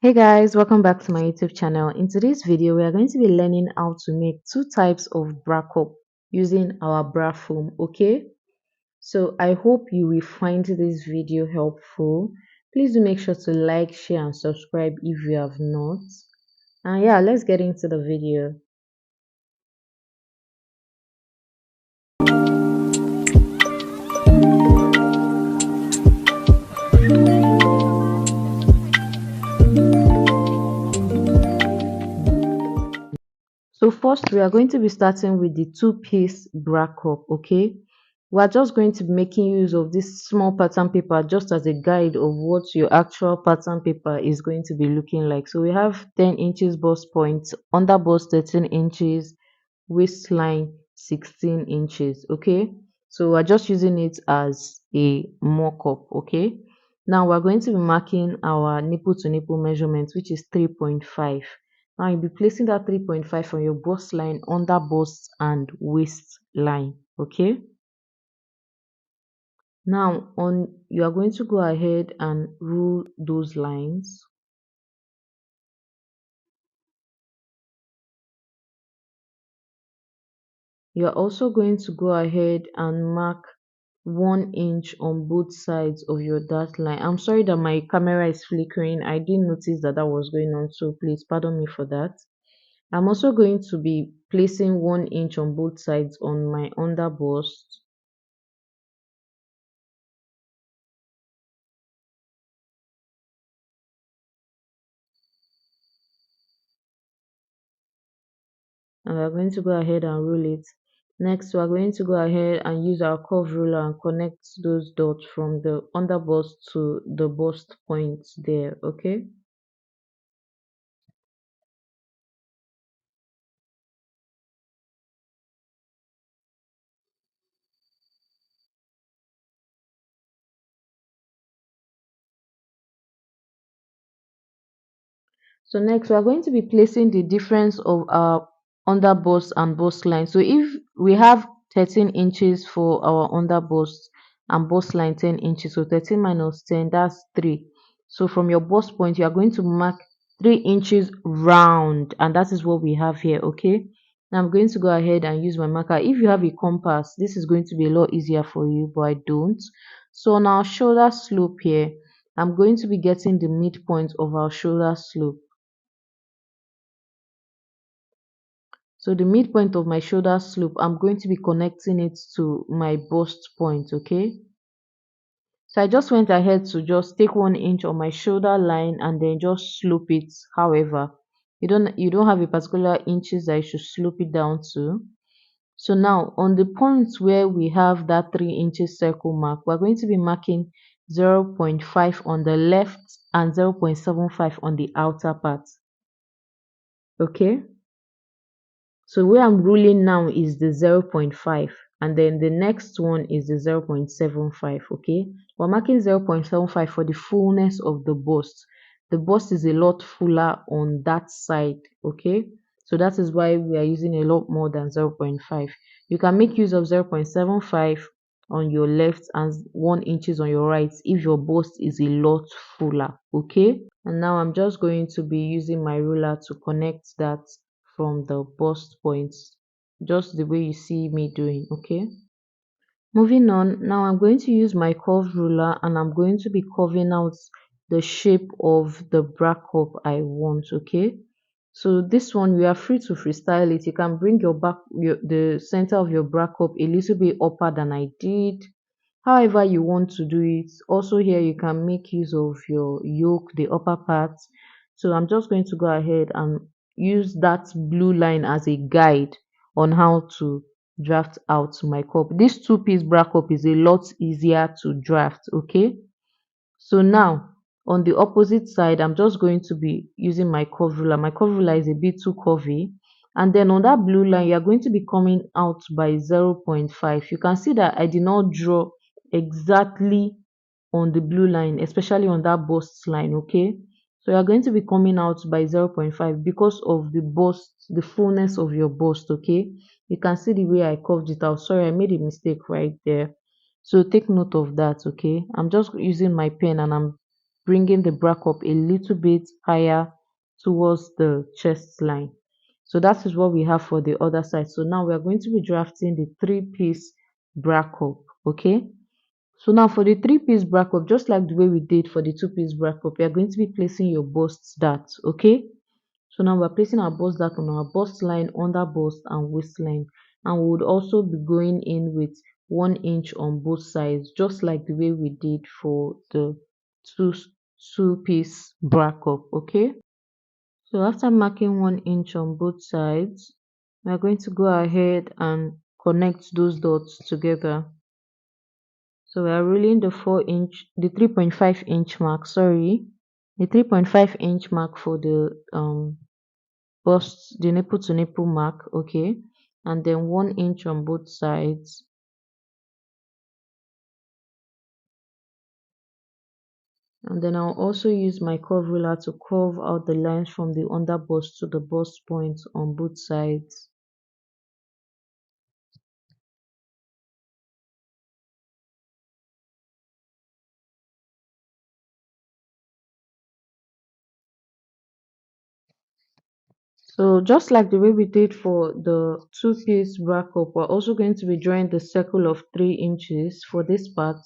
Hey guys, welcome back to my YouTube channel. In today's video, we are going to be learning how to make two types of bra cup using our bra foam, okay? So I hope you will find this video helpful. Please do make sure to like, share and subscribe if you have not. And yeah, let's get into the video. So first, we are going to be starting with the two-piece bra cup, okay? We are just going to be making use of this small pattern paper just as a guide of what your actual pattern paper is going to be looking like. So we have 10 inches bust point, under bust 13 inches, waistline 16 inches, okay? So we're just using it as a mock-up, okay? Now we're going to be marking our nipple to nipple measurement, which is 3.5. Now you'll be placing that 3.5 on your bust line, under bust and waistline, okay? Now on you are going to go ahead and rule those lines. You're also going to go ahead and mark 1 inch on both sides of your dart line. I'm sorry that my camera is flickering. I didn't notice that that was going on, so please pardon me for that. I'm also going to be placing 1 inch on both sides on my under bust. And we're going to go ahead and rule it. Next, we're going to go ahead and use our curve ruler and connect those dots from the under bust to the bust point there, okay? So next, we are going to be placing the difference of our under bust and bust line. So if we have 13 inches for our under bust and bust line 10 inches, so 13 minus 10, that's 3. So from your bust point, you are going to mark 3 inches round, and that is what we have here, okay? Now I'm going to go ahead and use my marker. If you have a compass, this is going to be a lot easier for you, but I don't. So on our shoulder slope here, I'm going to be getting the midpoint of our shoulder slope. So the midpoint of my shoulder slope, I'm going to be connecting it to my bust point, okay? So I just went ahead to just take 1 inch on my shoulder line and then just slope it. However, you don't have a particular inches that you should slope it down to. So now on the point where we have that 3 inches circle mark, we're going to be marking 0.5 on the left and 0.75 on the outer part. Okay. So where I'm ruling now is the 0.5 and then the next one is the 0.75, okay? We're marking 0.75 for the fullness of the bust. The bust is a lot fuller on that side, okay? So that is why we are using a lot more than 0.5. You can make use of 0.75 on your left and 1 inches on your right if your bust is a lot fuller, okay? And now I'm just going to be using my ruler to connect that from the bust points, just the way you see me doing, okay? Moving on, now I'm going to use my curve ruler and I'm going to be curving out the shape of the bra cup I want, okay? So this one, you are free to freestyle it. You can bring the center of your bra cup a little bit upper than I did, however you want to do it. Also here you can make use of your yoke, the upper part. So I'm just going to go ahead and use that blue line as a guide on how to draft out my cup. This two-piece bra cup is a lot easier to draft, okay? So now on the opposite side, I'm just going to be using my curve ruler. My curve ruler is a bit too curvy. And then on that blue line, you're going to be coming out by 0.5. You can see that I did not draw exactly on the blue line, especially on that bust line, okay? So you're going to be coming out by 0.5 because of the bust, the fullness of your bust, okay? You can see the way I curved it out. Sorry, I made a mistake right there. So take note of that, okay? I'm just using my pen and I'm bringing the bra cup a little bit higher towards the chest line. So that is what we have for the other side. So now we are going to be drafting the three-piece bra cup. Okay. So now for the three-piece bra cup, just like the way we did for the two-piece bra cup, you are going to be placing your bust dart. Okay. So now we're placing our bust dart on our bust line, under bust and waistline. And we would also be going in with 1 inch on both sides, just like the way we did for the two two-piece bra cup. Okay. So after marking 1 inch on both sides, we're going to go ahead and connect those dots together. So we are rolling the 3.5 inch mark, sorry, the 3.5 inch mark for the bust, the nipple to nipple mark, okay, and then 1 inch on both sides. And then I'll also use my curve ruler to curve out the lines from the under bust to the bust point on both sides. So just like the way we did for the two-piece bra cup, we're also going to be drawing the circle of 3 inches for this part.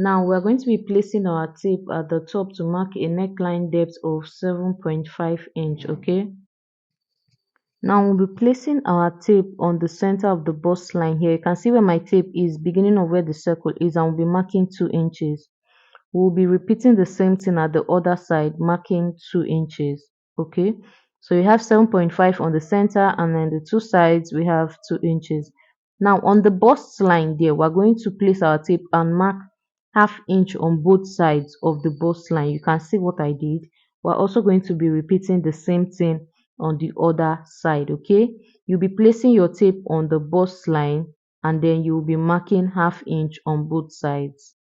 Now we're going to be placing our tape at the top to mark a neckline depth of 7.5 inch, okay? Now we'll be placing our tape on the center of the bust line here. You can see where my tape is, beginning of where the circle is, and we'll be marking 2 inches. We'll be repeating the same thing at the other side, marking 2 inches. Okay, so you have 7.5 on the center, and then the two sides we have 2 inches. Now on the bust line there, we're going to place our tape and mark half inch on both sides of the bust line. You can see what I did. We're also going to be repeating the same thing on the other side. Okay, you'll be placing your tape on the bust line, and then you'll be marking half inch on both sides.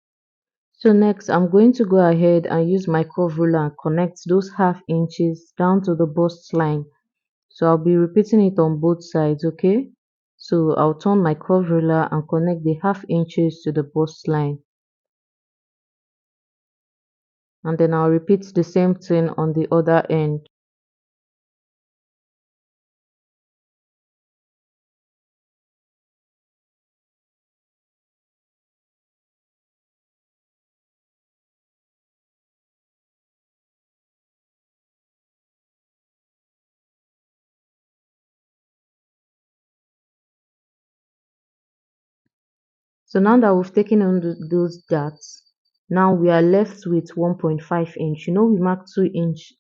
So next, I'm going to go ahead and use my curve ruler and connect those half inches down to the bust line. So I'll be repeating it on both sides, okay? So I'll turn my curve ruler and connect the half inches to the bust line. And then I'll repeat the same thing on the other end. So now that we've taken on those darts, now we are left with 1.5 inch. You know, we marked 2 inch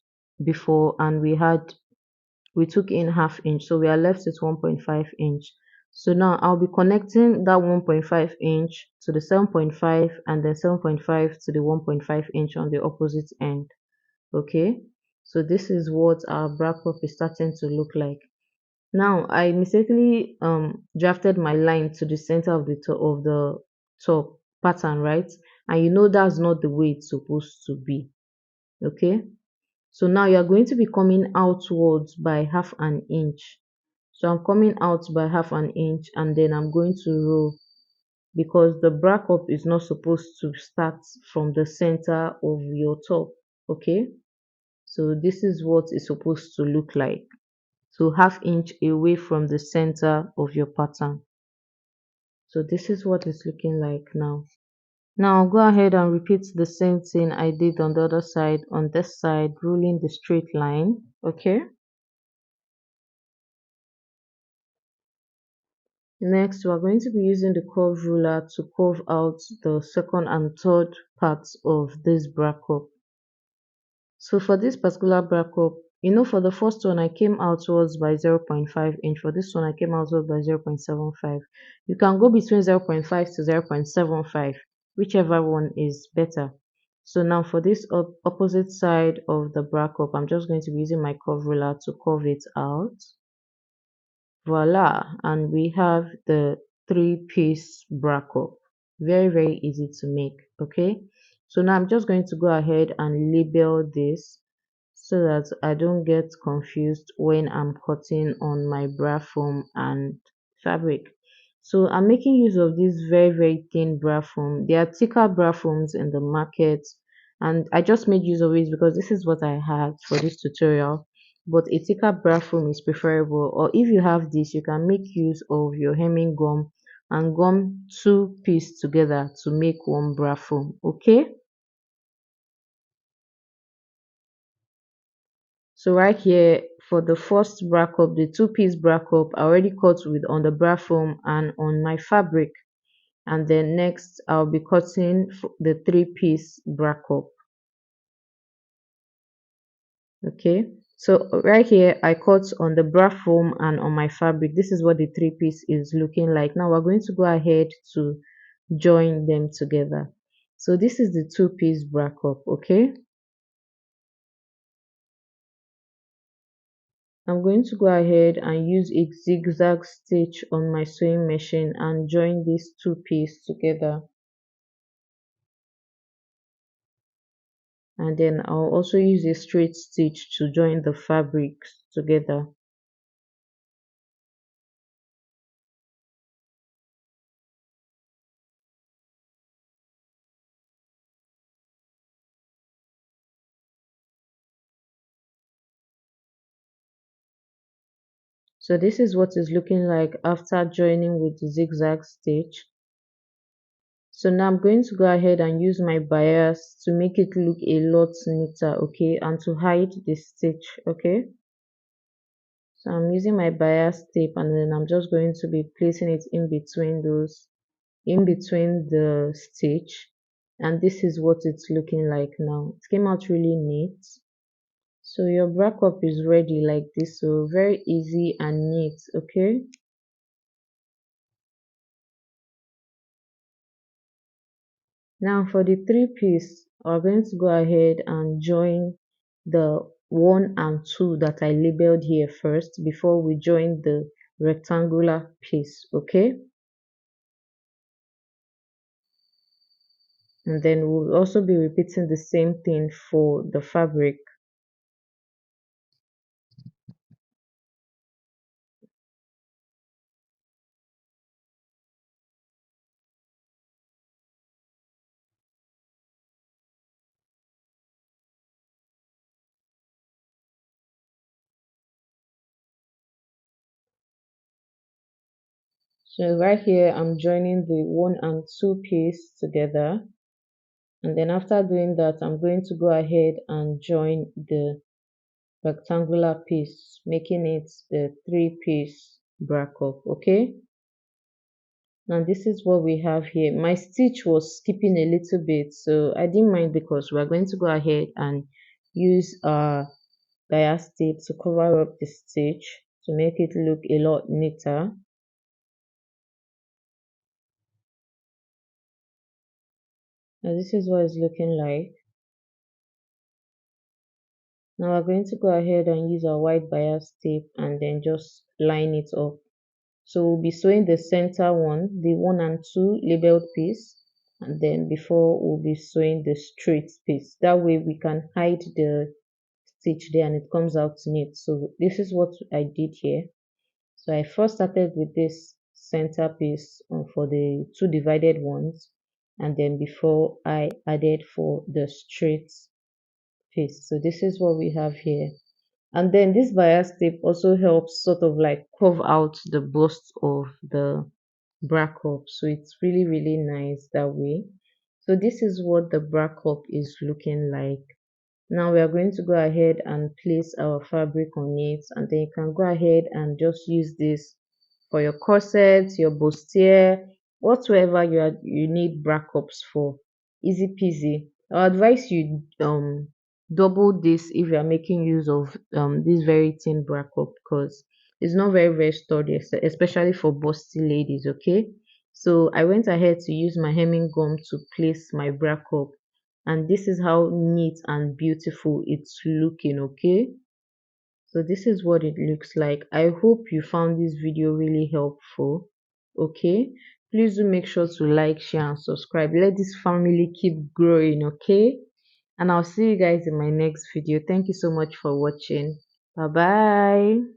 before and we took in half inch, so we are left with 1.5 inch. So now I'll be connecting that 1.5 inch to the 7.5 and then 7.5 to the 1.5 inch on the opposite end. Okay, so this is what our bra cup is starting to look like. Now I mistakenly drafted my line to the center of the top pattern, right? And you know that's not the way it's supposed to be. Okay, so now you're going to be coming outwards by half an inch. So I'm coming out by half an inch and then I'm going to roll, because the bra cup is not supposed to start from the center of your top. Okay, so this is what it's supposed to look like. So half inch away from the center of your pattern. So this is what it's looking like now. Now I'll go ahead and repeat the same thing I did on the other side. On this side, ruling the straight line. Okay. Next, we're going to be using the curve ruler to curve out the second and third parts of this bra cup. So for this particular bra cup, you know, for the first one I came outwards by 0.5 inch. For this one I came outwards by 0.75. You can go between 0.5 to 0.75, whichever one is better. So now for this opposite side of the bra cup, I'm just going to be using my curve ruler to curve it out. Voila, and we have the three-piece bra cup. Very easy to make. Okay, so now I'm just going to go ahead and label this so that I don't get confused when I'm cutting on my bra foam and fabric. So I'm making use of this very thin bra foam. There are thicker bra foams in the market, and I just made use of it because this is what I had for this tutorial. But a thicker bra foam is preferable, or if you have this, you can make use of your hemming gum and gum two pieces together to make one bra foam. Okay, so right here for the first bra cup, the two-piece bra cup, I already cut with on the bra foam and on my fabric. And then next I'll be cutting the three-piece bra cup. Okay, so right here I cut on the bra foam and on my fabric. This is what the three-piece is looking like. Now we're going to go ahead to join them together. So this is the two-piece bra cup. Okay, I'm going to go ahead and use a zigzag stitch on my sewing machine and join these two pieces together. And then I'll also use a straight stitch to join the fabrics together. So this is what it's looking like after joining with the zigzag stitch. So now I'm going to go ahead and use my bias to make it look a lot neater, okay, and to hide the stitch, okay. So I'm using my bias tape and then I'm just going to be placing it in between the stitch, and this is what it's looking like now. It came out really neat. So your bra cup is ready like this, so very easy and neat. Okay, now for the three piece, we're going to go ahead and join the one and two that I labeled here first before we join the rectangular piece. Okay, and then we'll also be repeating the same thing for the fabric. So right here I'm joining the one and two piece together, and then after doing that I'm going to go ahead and join the rectangular piece, making it the three-piece bra cup. Okay, now this is what we have here. My stitch was skipping a little bit, so I didn't mind because we're going to go ahead and use our bias tape to cover up the stitch to make it look a lot neater. Now this is what it's looking like. Now we're going to go ahead and use our white bias tape and then just line it up. So we'll be sewing the center one, the one and two labeled piece, and then before we'll be sewing the straight piece. That way we can hide the stitch there and it comes out neat. So this is what I did here. So I first started with this center piece for the two divided ones, and then before I added for the straight piece. So this is what we have here. And then this bias tape also helps sort of like curve out the bust of the bra cup, so it's really nice that way. So this is what the bra cup is looking like. Now we are going to go ahead and place our fabric on it, and then you can go ahead and just use this for your corset, your bustier, whatsoever you need bra cups for. Easy peasy. I advise you double this if you are making use of this very thin bra cup, because it's not very sturdy, especially for busty ladies. Okay, so I went ahead to use my hemming gum to place my bra cup, and this is how neat and beautiful it's looking. Okay, so this is what it looks like. I hope you found this video really helpful. Okay, please do make sure to like, share and subscribe. Let this family keep growing. Okay, and I'll see you guys in my next video. Thank you so much for watching. Bye bye.